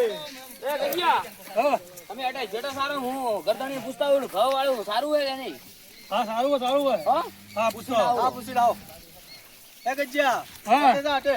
એ ગિયા તમે અડે જેટો સારો હું ગરદણી પૂછતા હોય ઘઉં વાળું સારું હોય કે નહીં? હા સારું હોય હા હા પૂછો હા પૂછી લાવો એ ગજ્યા હા અટે અટે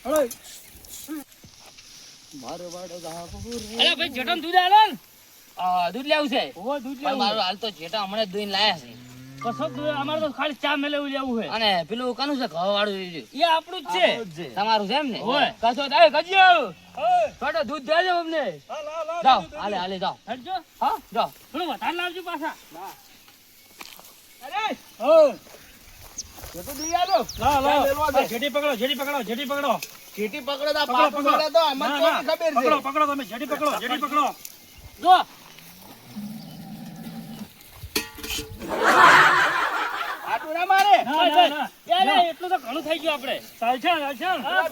હળો મારો વાડો ગાબુર અરે ભાઈ જેટો દૂધ આલો ને દૂધ લેવું છે ઓય દૂધ પણ મારો હાલ તો જેટા હમણાં દૂધ લાયા છે કસો અમારે તો ખાલી ચા મેલેવું લેવું છે અને પેલું કનું છે ઘઉં વાળું એ આપણું જ છે તમારું છે એમ ને ઓય. કશો એ ગજિયો ઓય થોડો દૂધ દેજો અમને હા લા જાઓ હાલે જાઓ હટજો હા જાઓ થોડું વધારે લાવજો પાછા અરે ઓય જેટો દૂધ આલો લા જેટી પકડો ચીટી પકડો તો પકડો, પકડો. પકડો તો અમને ના, તો ના. ખબર છે પકડો તમે જેટી પકડો જો આટું ના મારે ના એટલું તો ઘણું થઈ ગયું આપણે ચાલશે હા,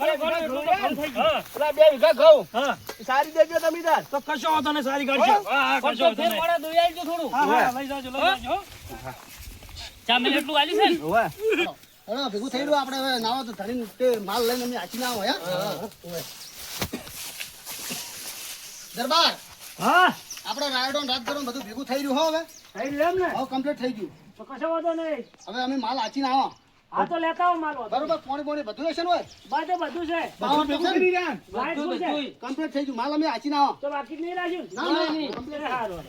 એટલું તો ઘણું થઈ ગયું પેલા 2 વીઘા ઘઉં હા સારી દેજો તમે તાર તો કશો વાંધો નહીં સારી ગાડી છે હા પણ કશો તો વાંધો ફેર નહીં પડે દૂધ આલજો થોડું હા લઈ જાજો ચા મેલે એટલું આલી છે ને ઓવે હવે ભેગું થઈ રહ્યું આપણે હવે નાવા તો ધરીને તે માલ લઈને અમે આચી ના હોય દરબાર હા આપણે રાયડો ને રાજગરો ને બધું ભેગું થઈ રહ્યું હો હવે થઈ લેમ ને હવે કમ્પ્લીટ થઈ ગયું તો કશો વાંધો નહીં હવે અમે માલ આચી ના આવો હા તો લેતા આવો માલ બરોબર પોણી બધું હશે ને હોય બાજુ બધું છે પાવર તો છે ને? લાઈટ શું છે કમ્પ્લીટ થઈ ગયું માલ અમે આચી ના આવો તો બાકી નહીં રાખ્યું ના, ના, નહીં. complete. હારું.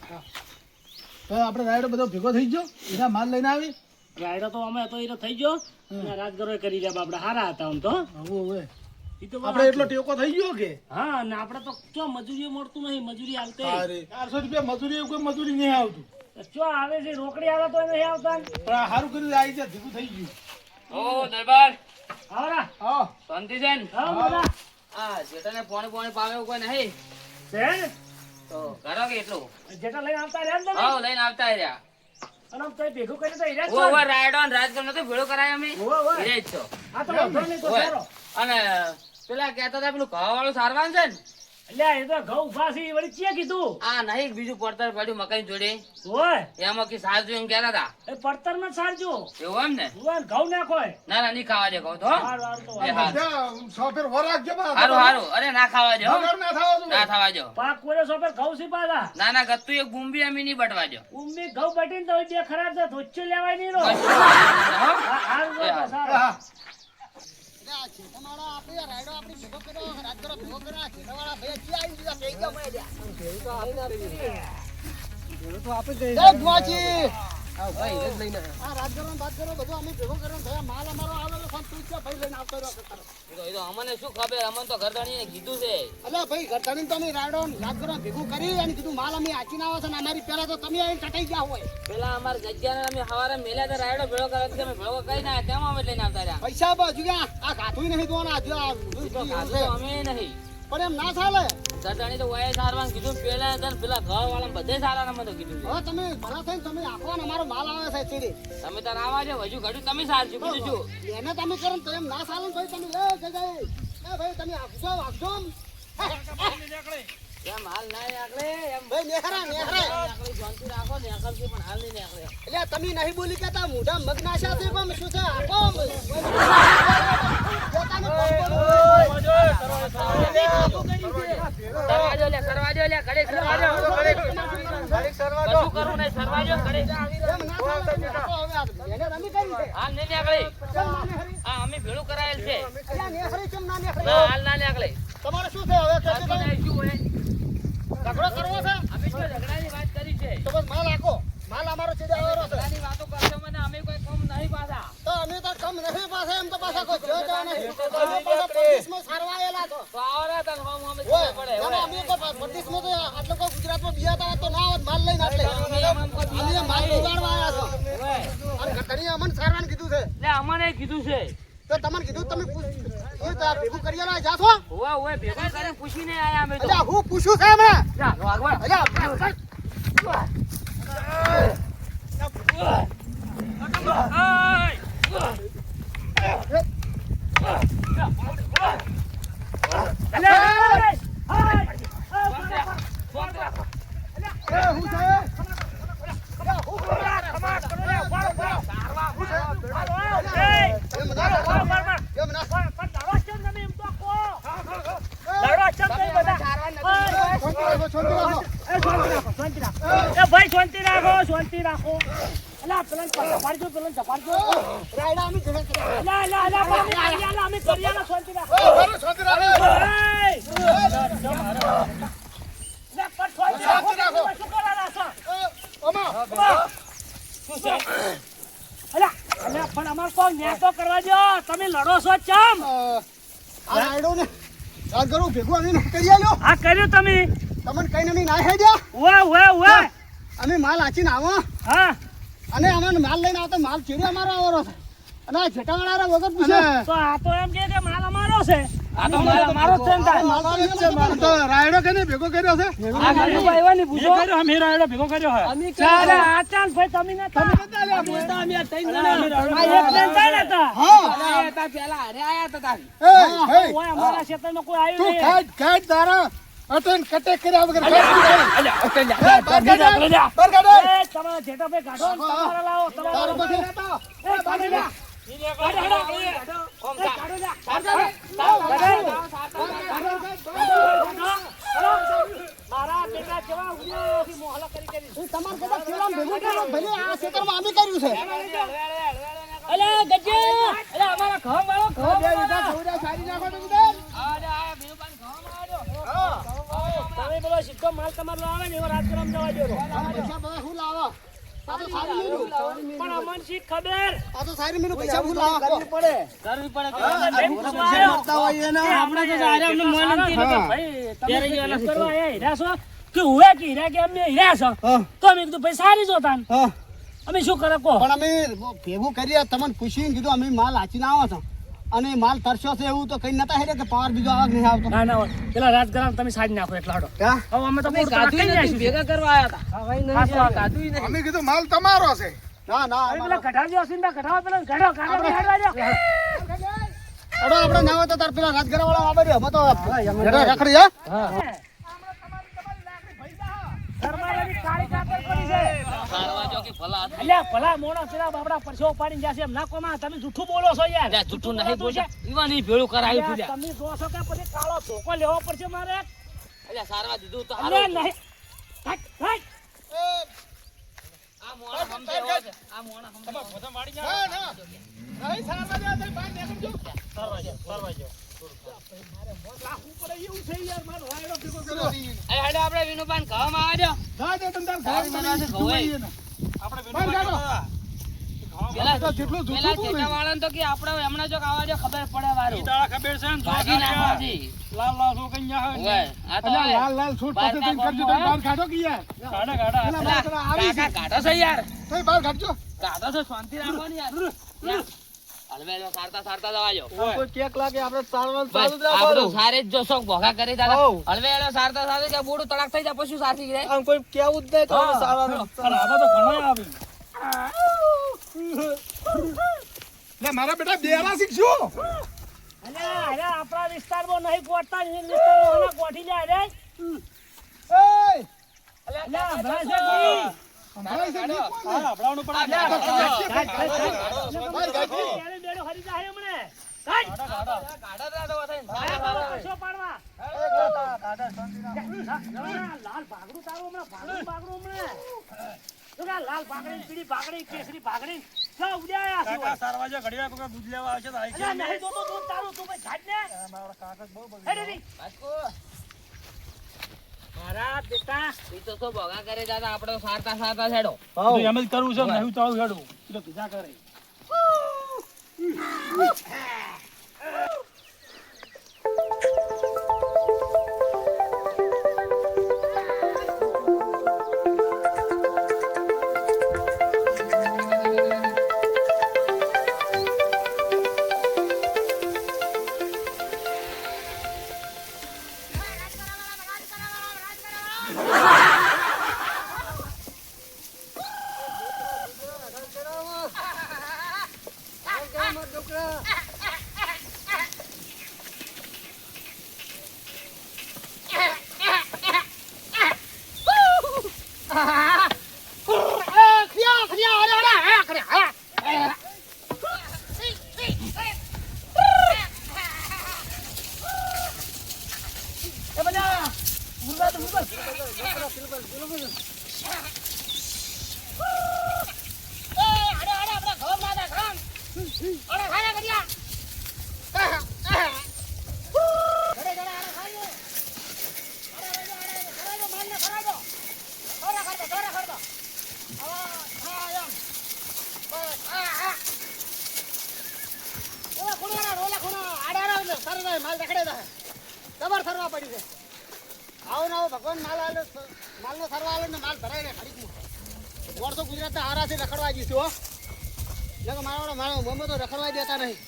તો આપણે રાયડો બધો ભેગો થઈ ગયો બીજા માલ લઈને આવી રાયડો તો અમે તો ઈ થઈ ગયો અને રાજગરો કરી રહ્યા આપણે હારા હતા આમ તો હવે ઈ તો આપણે એટલો ટેકો થઈ ગયો કે હા અને આપણે તો ચો મજૂરી મળતું નહીં મજૂરી હાલતે અરે 400 રૂપિયા મજૂરી એવું કોઈ મજૂરી નહીં આવતું ચો આવે છે રોકડી આવે તો નહીં આવતા પણ આ સારું કર્યું આવી જાય ભેગું થઈ ગયું ઓ દરબાર આવરા હા શાંતિ છે ને હા બધા આ જેટાને પોણી પાવે એવું કોઈ નહીં છે ને તો કરો કે એટલું જેટા લઈને આવતા રહ્યા ને તમે હાવ લઈને આવતા રહ્યા અને આમ તોય ભેગું કરી તો હીરા જ ઓ છો ને? ઓ રાયડો ને રાજગર નતો ભેળો કરાય અમે ઓવે, ઓવે. હીરે જ છો આ તો વાંધો નહીં તો ઓય. સારો અને પેલા કહેતા હતા પેલું ઘઉં વાળું સારવાનું છે ને અલ્યા એ તો ઘઉં ઉભા છે ઈ વળી ચિયા કીધું આ નહીં બીજું પડતર પડ્યું મકાઈ જોડે ઓય એમાં કે સાર જોઈને કહેતા હતા એ પડતર માં સારજો એવું એમ ને ઓય ઘઉં નાખો એ. ના ના નહીં ખાવા દે કહું તો હો. હારું, હારું તો એ વાંધો હારું. નહીં. સોફેર વરાગજો હારું હારું અરે ના ખાવા દે હો. વગર ના થાવા દો ના થવા દો પાક કોરે સોપે ઘઉં સી પાછા ના ના ગત્તું એક બુંબી અમે નહીં બટવા દો ઉમ્મી ઘઉં બટીને તો બે ખરાબ છે ધોચ્ચો લેવાય નહીં રો બસ, હો. હા, હારું એ તો હારું. સારું. એટલે આ છેટાવાળા આપણે આ રાયડો આપણે ભેગો કર્યો રાજગરો ભેગો કર્યો આ છેટાવાળા ભાઈ હજી આવી ગયા પૈ ગયા મળે જય ભુવાજી આ રાજગરો ને બાદગરો બધું અમે ભેગો કર્યો ભાઈ આ માલ અમારો આવેલો સંતુષ્ટ છે ભાઈ લઈને આવતો રહ્યો એ તો અમને શું ખબર અમને તો ઘરધણીએ કીધું છે અલ્યા ભાઈ ઘરધાની તો અમે રાયડો ને રાજગરો ને ભેગું કરી અને કીધું માલ અમે આચી ના આવે છે ને અમારી પહેલા તો તમે આવીને કટાઈ ગયા હોય પેલા અમારા જગ્યાને અમે સવારે મેલ્યા હતા રાયડો ભેળો કર્યો તો અમે ભેળો કઈ ના તેમ અમે લઈને આવતા રહ્યા પૈસા બાજુ ગયા આ ગાતું નહીં દોના હજુ આ તો ખાધું તો અમે નહીં પણ એમ ના ચાલે ઘરધણી તો વયે સારવાનું કીધું પેલા હતા ને પેલા ઘર વાળા બધે સારા અમે તો કીધું છે હવે તમે ભલા થઈને તમે આખો ને અમારો માલ આવે છે ચીડી તમે તાર આવા છો હજુ ઘડું તમે સારજો બીજું શું એને તમે કરો ને તો એમ ના ચાલે ને ભાઈ તમે એ ભાઈ તમે આપજો એમ હાલ ના આકડે એમ ભાઈ નેહરા આકડી શાંતિ રાખો ને આકડથી પણ હાલ નહીં આકડે એટલે તમે નહીં બોલી કેતા મોઢા મગ નાશા છે પણ શું છે આપો સરવાજો લે સરવાજો લે ઘડે સરવાજો કશું કરું નહીં સરવાજો ઘડે હાલ નહીં આકડે હા અમે ભેળું કરાયેલ છે ના હાલ ના આકડે તમારે શું છે હવે બાકી નહીં શું હોય ઝઘડો કરવો છે અમે તો ઝઘડાની વાત કરી છે તો બસ માલ આખો માલ અમારો છે દેવાનો છે ઝઘડાની વાતો કરશો મને અમે કોઈ કામ નહીં પાછા તો અમે તો કમ નહીં પાસે એમ તો પાછા કોઈ જો જા નહીં અમે પાછા પરદેશમાં સારવાયેલા તો તો આવરા તને અમે ઓય ખબર પડે ના, ના, અમે તો પરદેશમાં તો આટલો કોઈ ગુજરાતમાં બિયાતા હોત તો ના હોત માલ લઈને આટલે અમે માલ બિગાડવા આવ્યા છો અને ઘટણીએ અમને સારવાનું કીધું છે લે અમને કીધું છે તો તમને કીધું તમે ભેગું કરી આલા જાશો ઓવા ઓય ભેગા કરીને પૂછીને આયા અમે તો અલ્યા હું પૂછું છે હમણાં જા વાગવા અલ્યા હું છે લડો ચમ નહીં બધા શાંતિ રાખો શાંતિ રાખો અલા પેલા ઝપાડજો રાયડા અમે જણા કર્યા. અલા અમે કરિયાલા શાંતિ રાખો મારું શાંતિ રાખો. શું કરાલા છો ઓમા. અલા પણ અમાર કોઈ ન્યાય તો કરવા દો તમે લડો છો ચમ આ રાયડો ને રાત ગરું ભેગું અમે ના કરી આલ્યો. આ કર્યું તમે તમને કઈ અમે ના હેડ્યા. ઓવે અમે માલ આચીને આવો હા અને અમને માલ લઈને આવતો માલ ચીડ્યો અમારો આવરો છે અને આ જેટાવાળા વગર પૂછે તો આ તો એમ કે માલ અમારો છે આ તો માલ અમારો જ છે ને તાર. માલ તો એમ છે, માલ તો રાયડો કેને ભેગો કર્યો છે? આ ગરીબ આવ્યાની પૂછો અમે રાયડો ભેગો કર્યો હે ચાલે આ ચાલ ભાઈ તમે ને તમે આ એક જણ થાય ને તા હા એ ઓય અમારા ક્ષેત્રમાં કોઈ આવ્યું તું નહીં ખાટ દારા અટન કટેક કર્યા વગર અલ્યા બરગાડે. એ તમારા જેઠા ભાઈ કાઢો ને તમારા લાવો તમારા તારું બધું એ કાઢી લે મારા બેટા કેવા ઉડ્યો મોહલા કરી તમારે કદાચ કેળામાં ભેગું કરો ભલે આ ક્ષેત્રમાં અમે કર્યું છે. અલે ગજે અલે અમારા ઘર વાળો ઘર તમે બોલો સીધો માલ તમારો આવે ને એવો રાજગ્રામ જવા દો પૈસા બધા શું લાવો? આ તો સારી મીનું. પણ અમન શી ખબર આ તો સારી મીનું પૈસા શું લાવો? આપણે તો સારે અમને મન નથી ભાઈ તમે કરવા આયા હીરા છો કે હુએ કે હીરા કે અમને હીરા છો તો અમે કીધું ભાઈ સારી જોતા હા. અમે શું કરે કો પણ અમે ભેગું કરીએ તમને પૂછીને કીધું અમે માલ આચીને આવો છો અને માલ તરસ્યો છે એવું તો કઈ નતા હેડે કે પાવર બીજો આવે કે નહીં આવતો. ના ના પેલા રાજગ્રામ તમે સાડી નાખો એટલે હાડો હા? હવે અમે તો બહુ કાઢી નાખ્યું ભેગા કરવા આયા હતા અમે કીધું માલ તમારો છે. ના ના અરે પેલા કઢાવજો સિંધા કઢાવો પેલા કઢાવો કાઢો હેડવા દો અડો આપણે ના હોય તો તાર પેલા રાજગરા વાળા આવે અમે તો રખડી હા. ધર્મારાની કાળી કાતર કરી છે સારવા જો કે ભલા અલ્યા ભલા મોણા પેલા બાબડા પરસો પાડીને જાશે એમ ના કોમાં તમે જૂઠું બોલો છો યાર ત્યાં જૂઠું નહીં બોલ્યા ઈવા નહીં ભેળું કરાયું તું અલ્યા, તમે જોશો કે પછી કાળો ધોકો લેવો પડશે મારે અલ્યા સારવા દીધું તો અલ્યા હારું નહીં હટ, હટ. આ મોણા સમજાવો છે આ મોણા સમજાવો ના ના નહીં સારવા દે તો બહાર નીકળજો. અરે હેડો આપણે વિનુબાન ખાવામાં આવજો જા દે તમ તાર સારી ઘર બનાવશે બનાવી ખવાય. બહાર કાઢો. પેલા તો જેટલું જૂઠું પેલા હતું ને. જેઠાવાળાને તો કે આપણે હમણાં જો આવા જો ખબર પડે વારું ખબર છે ને ભાગી નાખવાથી લાલ લાલ છો કઈ ન્યા ઓય આ તો અલ્યા લાલ લાલ છૂટ પાસે તમે કરજો તમે બહાર કાઢો કે યાર. ગાડા ગાડા પેલા બાકડા આવી છે. કાકા કાઢો છે યાર તમે બહાર કાઢજો. કાઢો છે શાંતિ રાખવાની યાર હલવેલો સારતા સારતા જવાજો કોઈ કેક લાગે આપણે ચાલવાનું બસ આપણું સારે જ જો શોખ ભોગા કરી દાદા હલવેલો સારતા સારતા કે બોડું તડાક થઈ જાય પછી સાચી જાય આમ કોઈ કેવું જ નહીં તો હા. સારવાનું. અને આમાં તો ઘણો આવી લે મારા બેટા બેરા શીખજો. અલ્યા અલ્યા આપણા વિસ્તારમાં નહીં પહોંચતા એ વિસ્તારમાં ઓલા ગોઠી જાય રે અલ્યા ભરા છે કોઈ? મારા છે ને કોણ? આપણાનું પણ કાઢ, કાઢ, કાઢ. બહાર ગાડી. બેડું બેડું હરી જાય હમણે. કાઢ. કાઢો દાદા વથાઈને. આયા બાબા કશો પાડવા. લાલ ભાગડું તારું હમણાં ભાગડું હમણાં. શું કે લાલ ભાગડી પીળી ભાગડી કેસરી ભાગડી જા ઉડ્યા આયા છે. સારવાજો ઘડીવાર કોઈ દૂધ લેવા આવશે તો આઈ અલ્યા નહીં જોતો દૂધ તારું તું ભાઈ ઘાટ ને. હેડ હેડ. બાસ્કો, મારા બેટા ઈ તો શું ભોગા કરે દાદા આપણે સારતા સારતા છેડો એમ જ કરવું છે નહીં ચાલુ હેડું એ તો કીધા કરે જાય માલ રખડે જાય જબર સરવા પડી છે આવો ને આવો ભગવાન માલ આલે માલનો સરવા આલે ને માલ ભરાય ને ખરીદમાં વર્ષો ગુજરાતના હારાથી રખડવા જઈશું હો નકર મારો મમ્મી તો રખડવા દેતા નહીં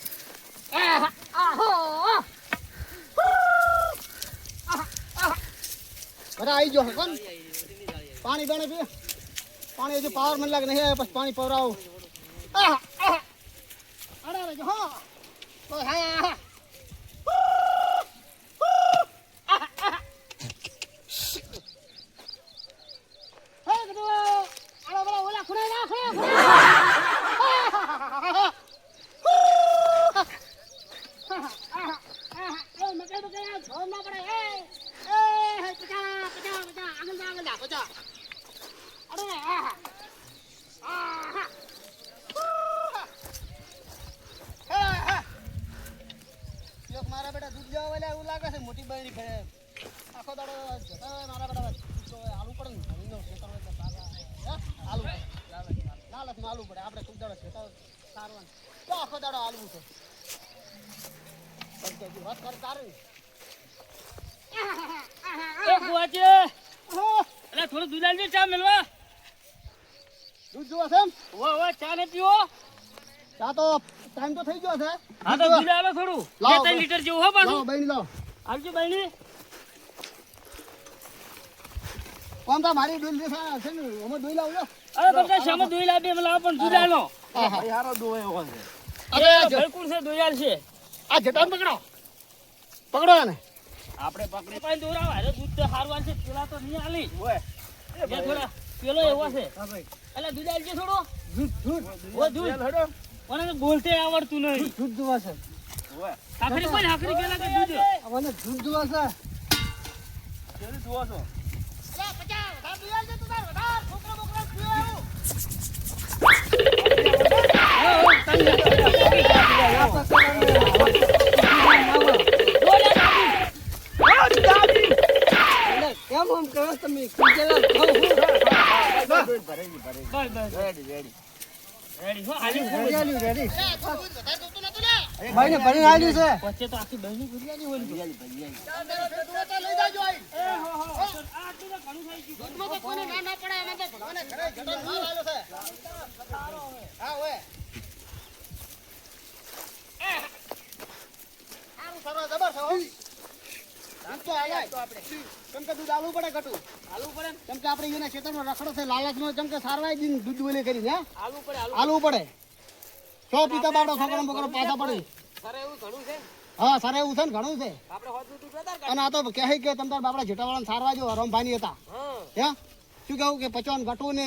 બધા આવી ગયો કોણ પાણી બેણે પીએ પાણી હજુ પાવર મને લાગે નહીં આવે પછી પાણી પવરાવું અરે રહેજો હા બસ હા મારા બેટા દૂધ લેવા વાળા એવું લાગે છે મોટી બહેની ભે આખો દાડો મારા બેટા આલુ પડે ને આલુ લાલચમાં આલુ પડે આપણે ખૂબ દાડો છે સારવાનું તો આખો દાડો આલુ છે વાત કર તારે એ ગુવાચે એટલે થોડું દૂધ આલજો ચા મેલવા દૂધ જોવા છે એમ ઓ ચા ને પીવો ચા તો ટાઈમ તો થઈ ગયો છે હા તો દૂધ આલો થોડું લાવો. 2-3 લીટર જેવું હો પાછું લાવો બહેની લાવો આવજો બહેની કોમ તો મારી દૂધ છે ને અમે દૂધ લાવજો અરે તમને સામે દોઈ લાવી મને લાવો પણ દૂધ આલો યારો દોય એવો છે અરે બિલકુલ છે દોઈ આલશે આ જટાન પકડો પકડો ને આપણે પકડી પાઈ દોરાવા અરે દૂધ તો સારું આલશે પેલા તો નહીં આલી ઓય એ થોડા પેલો એવો છે એટલે દૂધ આલજે થોડો ઓ દૂધ હેડો મને તો બોલતે આવડતું નહીં દૂધ જોવા છે આખરી કોઈ આખરી પેલા કે દૂધ મને દૂધ જોવા છે કેવી દુઆ છો અરે પચા વધાર દૂધ આલજે તું તાર વધાર છોકરા બોકરા પીવો કેમ આમ કરો તમે કીધેલા ખાવ રેડી હો આલી રેડી રેડી ભાઈ ને ભણી આલ્યું છે વચ્ચે તો આખી બહેની ગુરિયાની હોય ને લઈ જાજો આઈ આટલું તો ઘણું થઈ ગયું દૂધમાં તો કોઈને ના પડે એમાં તો ભગવાને ઘરે જટન માલ આલ્યો છે હા ઓય આનું સરવા જબર છે હો દૂધ તો આલાય કેમ કે દૂધ આલવું પડે ઘટું આલુ પડે ને? કેમ કે આપણે એને ખેતરમાં રખડો છે લાલચમાં કેમ કે સારવાય દીન દૂધ બોલે કરીને હે આલુ પડે આલુ આલવું પડે સો પિતા બાપડો છોકરો બોકરો પાછા પડે સરે એવું ઘણું છે હા સારા એવું છે ને ઘણું છે આપણે હોત દૂધ વધારે અને આ તો કહે કે તમ તાર બાપડા જેટાવાળાને સારવા જો રમભાની હતા હા હે શું કહું કે પચવાન ઘટવું ને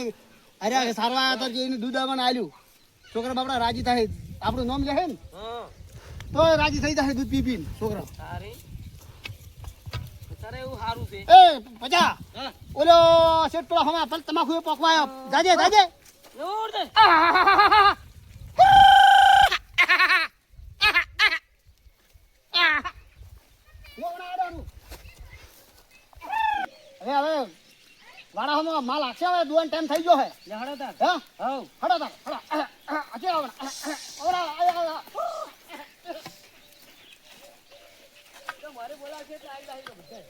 અરે સારવા આવ્યા હતા જે એને દૂધ આવવાનું આલ્યું છોકરા બાપડા રાજી થાય આપણું નામ લે ને હા તો રાજી થઈ જાય દૂધ પી પીને છોકરા સારી સરે એવું સારું છે એ પચા હા ઓલો શેઠ પેલો હમણાં પલ તમાકુ એ પોકવાયો જાજે જાજે જોર દે હવે વાડામાં માલ આખશે હવે દુવાન ટાઈમ થઈ ગયો હે લહડો તાર હે હવ હડો તાર હડો આજે આવડા મારે બોલાવશે એટલે આવી જાય બધા